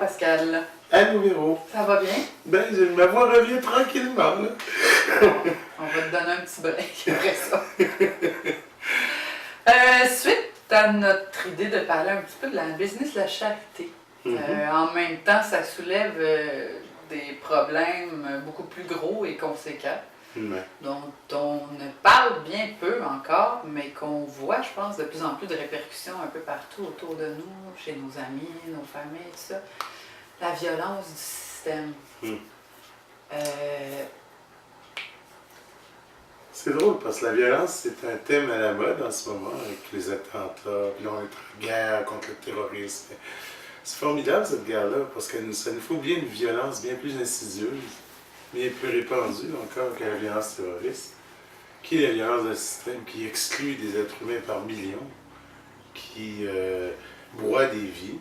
Pascal. Allô Véro. Ça va bien? Ben, ma voix revient tranquillement, là. On va te donner un petit break après ça. Suite à notre idée de parler un petit peu de la business de la charité, en même temps, ça soulève des problèmes beaucoup plus gros et conséquents, dont on ne parle bien peu encore, mais qu'on voit, je pense, de plus en plus de répercussions un peu partout autour de nous, chez nos amis, nos familles, tout ça. La violence du système. C'est drôle parce que la violence, c'est un thème à la mode en ce moment, avec les attentats, puis là on est en guerre contre le terrorisme. C'est formidable cette guerre-là, parce que ça nous fait oublier une violence bien plus insidieuse, bien plus répandue encore que la violence terroriste, qui est la violence d'un système qui exclut des êtres humains par millions, qui broie des vies.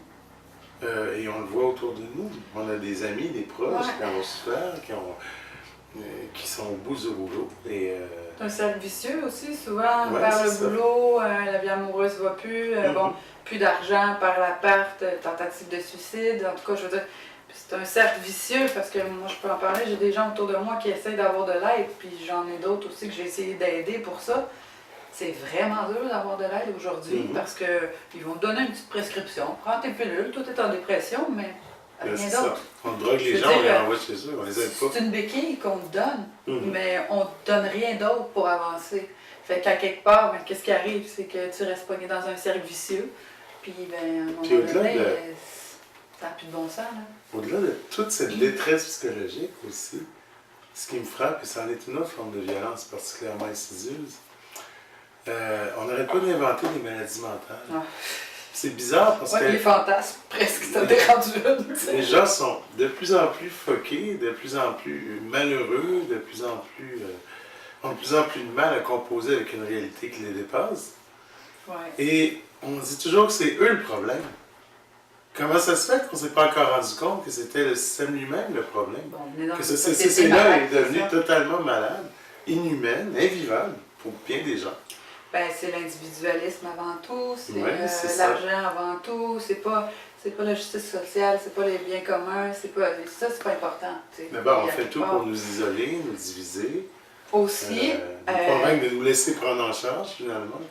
Et on le voit autour de nous. On a des amis, des proches qui ont souffert, qui sont au bout du rouleau. C'est un cercle vicieux aussi, souvent, par le boulot, la vie amoureuse ne va plus, bon, plus d'argent par la perte, tentative de suicide, en tout cas, je veux dire, c'est un cercle vicieux parce que moi, je peux en parler, j'ai des gens autour de moi qui essayent d'avoir de l'aide, puis j'en ai d'autres aussi que j'ai essayé d'aider pour ça. C'est vraiment dur d'avoir de l'aide aujourd'hui parce qu'ils vont te donner une petite prescription. Prends tes pilules, tout est en dépression, mais rien d'autre. On drogue les gens, on les renvoie chez eux, on les aide pas. C'est une béquille qu'on te donne, mais on te donne rien d'autre pour avancer. Fait qu'à quelque part, ben, qu'est-ce qui arrive? C'est que tu restes pogné dans un cercle vicieux, puis ben, à un moment donné, ça n'a plus de bon sens. Au-delà de toute cette détresse psychologique aussi, ce qui me frappe, c'est que c'en est une autre forme de violence particulièrement insidieuse. On n'arrête pas d'inventer des maladies mentales. C'est bizarre parce que... les fantasmes, presque, ça t'est rendu une. Les gens sont de plus en plus foqués, de plus en plus malheureux, ont de plus en plus de mal à composer avec une réalité qui les dépasse. Et on dit toujours que c'est eux le problème. Comment ça se fait qu'on ne s'est pas encore rendu compte que c'était le système lui-même le problème? Que ce société-là est devenu totalement malade, inhumaine, invivable pour bien des gens. Ben, c'est l'individualisme avant tout, c'est l'argent avant tout, c'est pas la justice sociale, c'est pas les biens communs, c'est pas important. Mais bon, on fait tout pour nous isoler, nous diviser. Aussi. Nous convaincre de nous laisser prendre en charge, finalement,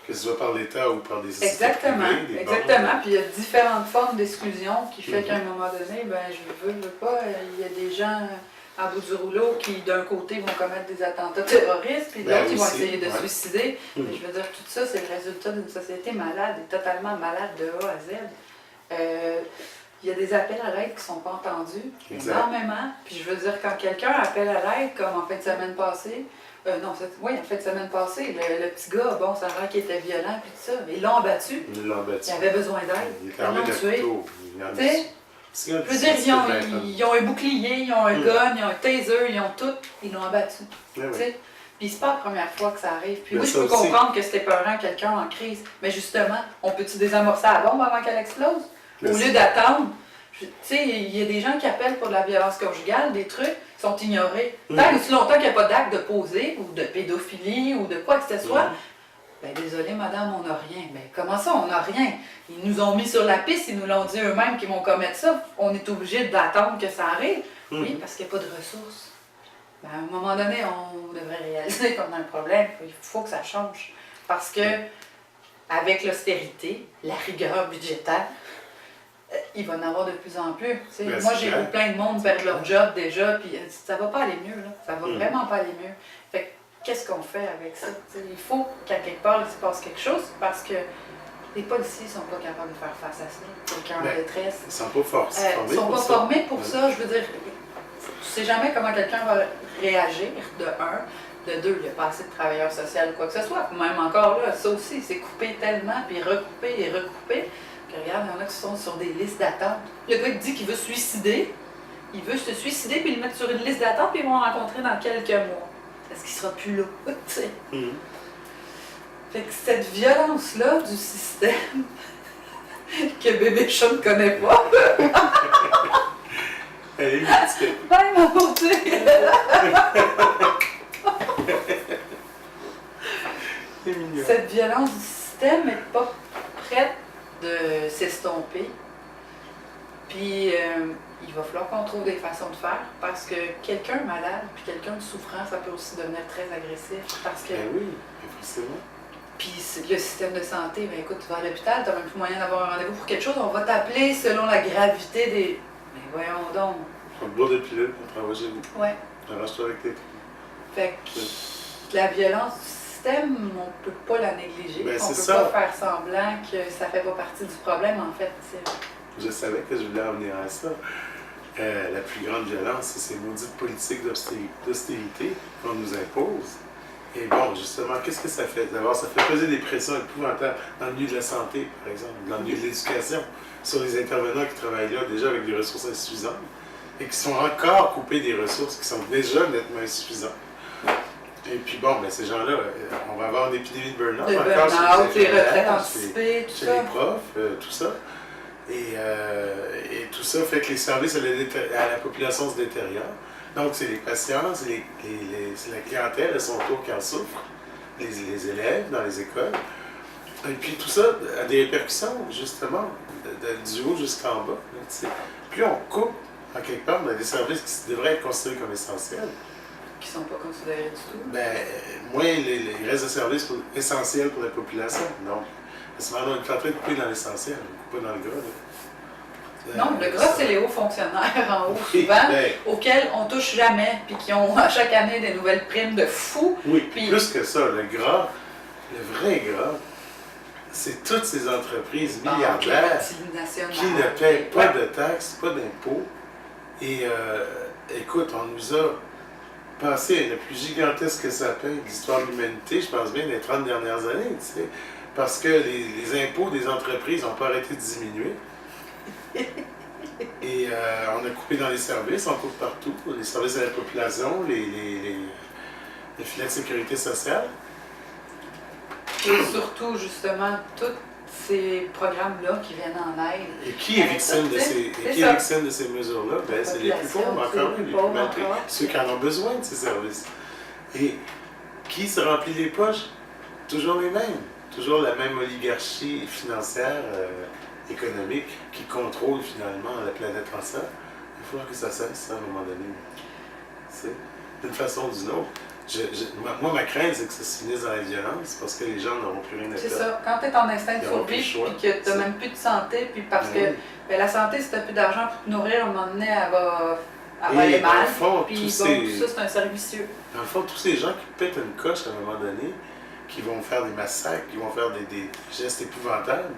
que ce soit par l'État ou par des sociétés privées, exactement. Puis il y a différentes formes d'exclusion qui fait qu'à un moment donné, ben, je veux pas, il y a des gens à bout du rouleau qui, d'un côté, vont commettre des attentats terroristes, puis d'autres qui vont essayer de suicider. Mais je veux dire, tout ça, c'est le résultat d'une société malade et totalement malade de A à Z. Il y a des appels à l'aide qui ne sont pas entendus, énormément. Puis je veux dire, quand quelqu'un appelle à l'aide, comme en fin de semaine passée, en fin de semaine passée, le petit gars, bon, ça a l'air qu'il était violent, puis tout ça, mais ils l'ont abattu. Il avait besoin d'aide. Ils l'ont tué. Je veux dire, ils ont un bouclier, ils ont un gun, ils ont un taser, ils ont tout, ils l'ont abattu. Puis c'est pas la première fois que ça arrive. Puis oui, je peux comprendre que c'était peurant quelqu'un en crise, mais justement, on peut-tu désamorcer la bombe avant qu'elle explose? Au lieu d'attendre, tu sais, il y a des gens qui appellent pour de la violence conjugale, des trucs qui sont ignorés. Tant aussi longtemps qu'il n'y a pas d'acte de posé, ou de pédophilie, ou de quoi que ce soit, ben désolé madame, on n'a rien. Mais comment ça, on n'a rien? Ils nous ont mis sur la piste, ils nous l'ont dit eux-mêmes qu'ils vont commettre ça. On est obligé d'attendre que ça arrive. Oui, parce qu'il n'y a pas de ressources. Ben, à un moment donné, on devrait réaliser qu'on a un problème. Il faut que ça change. Parce que, avec l'austérité, la rigueur budgétaire, il va en avoir de plus en plus. Moi, j'ai vu plein de monde perdre leur job déjà, puis ça va pas aller mieux. Là. Ça va vraiment pas aller mieux. Fait que, qu'est-ce qu'on fait avec ça? Il faut qu'à quelque part, il se passe quelque chose, parce que les policiers ne sont pas capables de faire face à ça. Quelqu'un en détresse. Ils ne sont pas formés. Ils sont pas formés pour ça. Je veux dire, tu sais jamais comment quelqu'un va réagir, de un. De deux, il n'y a pas assez de travailleurs sociaux ou quoi que ce soit. Même encore là, ça aussi, c'est coupé tellement, puis recoupé et recoupé, que regarde, il y en a qui sont sur des listes d'attente. Le gars qui dit qu'il veut se suicider, il veut se suicider, puis le mettre sur une liste d'attente, puis ils vont le rencontrer dans quelques mois. Est-ce qu'il sera plus là? Fait que cette violence-là du système, que bébé chat ne connaît pas, elle est multiple. Ben, ma beauté! Cette violence du système n'est pas prête de s'estomper. Puis il va falloir qu'on trouve des façons de faire parce que quelqu'un malade puis quelqu'un de souffrant, ça peut aussi devenir très agressif. Parce que, Ben oui, forcément. puis le système de santé, ben écoute, tu vas à l'hôpital, tu n'as même plus moyen d'avoir un rendez-vous pour quelque chose, on va t'appeler selon la gravité des. Mais voyons donc. On te boit de pilule, on travaille chez vous. Ouais. Arrange-toi avec tes. Fait que la violence du système, on ne peut pas la négliger. Ben, on ne c'est peut ça. pas faire semblant que ça fait pas partie du problème, en fait. Je savais que je voulais en venir à ça. La plus grande violence, c'est ces maudites politiques d'austérité qu'on nous impose. Et bon, justement, qu'est-ce que ça fait? D'abord, ça fait peser des pressions épouvantables dans le milieu de la santé, par exemple, dans le milieu de l'éducation, sur les intervenants qui travaillent là déjà avec des ressources insuffisantes et qui sont encore coupés des ressources qui sont déjà nettement insuffisantes. Et puis bon, ben, ces gens-là, on va avoir une épidémie de burn-out. De burn-out, les retraites anticipées, tout chez ça. les profs, tout ça. Et tout ça fait que les services à la population se détériorent. Donc, c'est les patients, c'est la clientèle à son tour qui en souffre, les élèves dans les écoles. Et puis tout ça a des répercussions, justement, du haut jusqu'en bas. Là, tu sais. Plus on coupe, en quelque part, dans des services qui devraient être considérés comme essentiels, Qui ne sont pas considérés du tout. ben, moins les restes de services essentiels pour la population. Donc, à ce moment-là, on est en train de couper dans l'essentiel, on ne coupe pas dans le gras. Là. Non, le gras, c'est les hauts fonctionnaires en haut, Oui, souvent, ben, auxquels on touche jamais, puis qui ont à chaque année des nouvelles primes de fous. oui, Puis- plus que ça, le gras, le vrai gras, c'est toutes ces entreprises milliardaires qui ne payent pas de taxes, pas d'impôts. Et écoute, on nous a passé le plus gigantesque sapin de l'histoire de l'humanité, je pense bien, les 30 dernières années, tu sais, parce que les impôts des entreprises n'ont pas arrêté de diminuer. Et on a coupé dans les services, on coupe partout, les services à la population, les filets de sécurité sociale. Et surtout, justement, tous ces programmes-là qui viennent en aide. Et qui est victime de ces mesures-là? Ben, c'est les plus pauvres encore, les plus mal payés, ceux qui en ont besoin de ces services. Et qui se remplit les poches? Toujours les mêmes. Toujours la même oligarchie financière, économique, qui contrôle finalement la planète entière. Il faut que ça cesse, ça, à un moment donné. C'est d'une façon ou d'une autre. Moi, ma crainte, c'est que ça se finisse dans la violence parce que les gens n'auront plus rien à faire. C'est ça. Quand tu es en instinct de Ils n'auront plus le survie, choix. puis que tu n'as même plus de santé, puis parce que Oui. ben, la santé, si tu n'as plus d'argent pour te nourrir, à un moment donné, elle va Et aller dans le mal. fond, Puis tous bon, ces- tout ça, c'est un cercle vicieux. Dans le fond, tous ces gens qui pètent une coche à un moment donné, qui vont faire des massacres, qui vont faire des gestes épouvantables,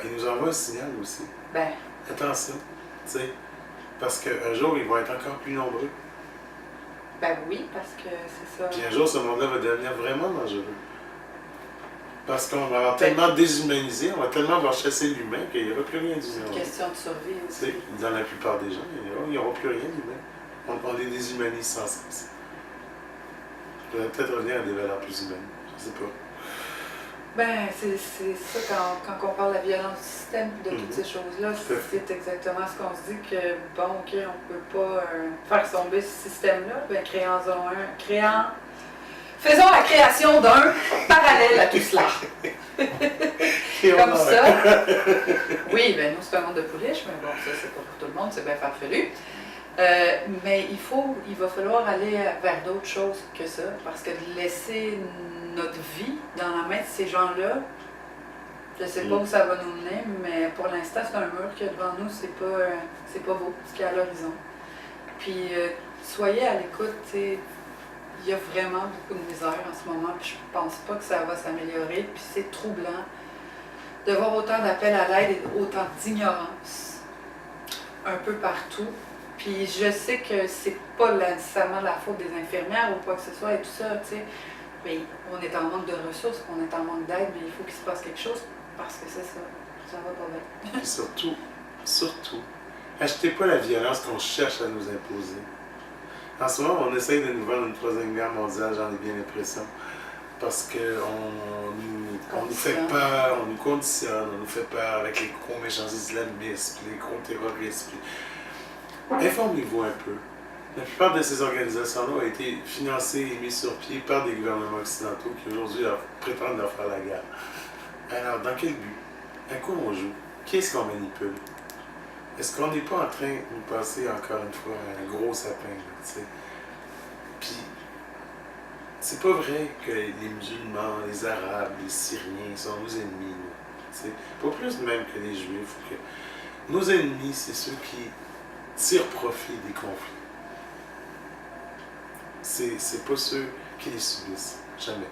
ils nous envoient un signal aussi. Ben, Attention, tu sais, parce qu'un jour, ils vont être encore plus nombreux. ben oui, parce que c'est ça. Puis un jour, ce monde-là va devenir vraiment dangereux. Parce qu'on va avoir tellement déshumanisé, on va tellement avoir chassé l'humain qu'il n'y aura plus rien C'est d'humain. une question de survie Tu aussi. sais, dans la plupart des gens, il n'y aura plus rien d'humain. On les déshumanise sans cesse. On va peut-être revenir à des valeurs plus humaines. Je sais pas. Ben, c'est ça, quand on parle de la violence du système et de toutes ces choses-là, Tout à fait. c'est exactement ce qu'on se dit que, bon, OK, on peut pas faire tomber ce système-là, ben, faisons la création d'un parallèle à tout cela. Comme ça. Oui, ben nous, c'est un monde de pouliches, mais bon, ça, c'est pas pour tout le monde, c'est bien farfelu. Mais il va falloir aller vers d'autres choses que ça, parce que de laisser notre vie dans la main de ces gens-là, je sais pas où ça va nous mener, mais pour l'instant, c'est un mur qu'il y a devant nous, c'est pas beau, ce qu'il y a à l'horizon. Puis, soyez à l'écoute, tu sais, il y a vraiment beaucoup de misère en ce moment, puis je pense pas que ça va s'améliorer, puis c'est troublant de voir autant d'appels à l'aide et autant d'ignorance un peu partout. Puis je sais que c'est pas nécessairement la faute des infirmières ou quoi que ce soit et tout ça, tu sais. Mais on est en manque de ressources, on est en manque d'aide, mais il faut qu'il se passe quelque chose parce que c'est ça. Ça va pas bien. Puis surtout, achetez pas la violence qu'on cherche à nous imposer. En ce moment, on essaye de nous vendre une troisième guerre mondiale, j'en ai bien l'impression. Parce qu'on nous fait peur, on nous conditionne, on nous fait peur avec les gros méchants islamistes, puis les gros terroristes. Puis... Informez-vous un peu. La plupart de ces organisations-là ont été financées et mises sur pied par des gouvernements occidentaux qui aujourd'hui prétendent leur faire la guerre. Alors, dans quel but? À quoi on joue? Qui est-ce qu'on manipule? est-ce qu'on n'est pas en train de passer encore une fois un gros sapin, là, tu sais? Puis, c'est pas vrai que les musulmans, les arabes, les syriens sont nos ennemis, là, tu sais? Pas plus même que les juifs. Que... Nos ennemis, c'est ceux qui tirent profit des conflits. C'est pas ceux qui les subissent. Jamais.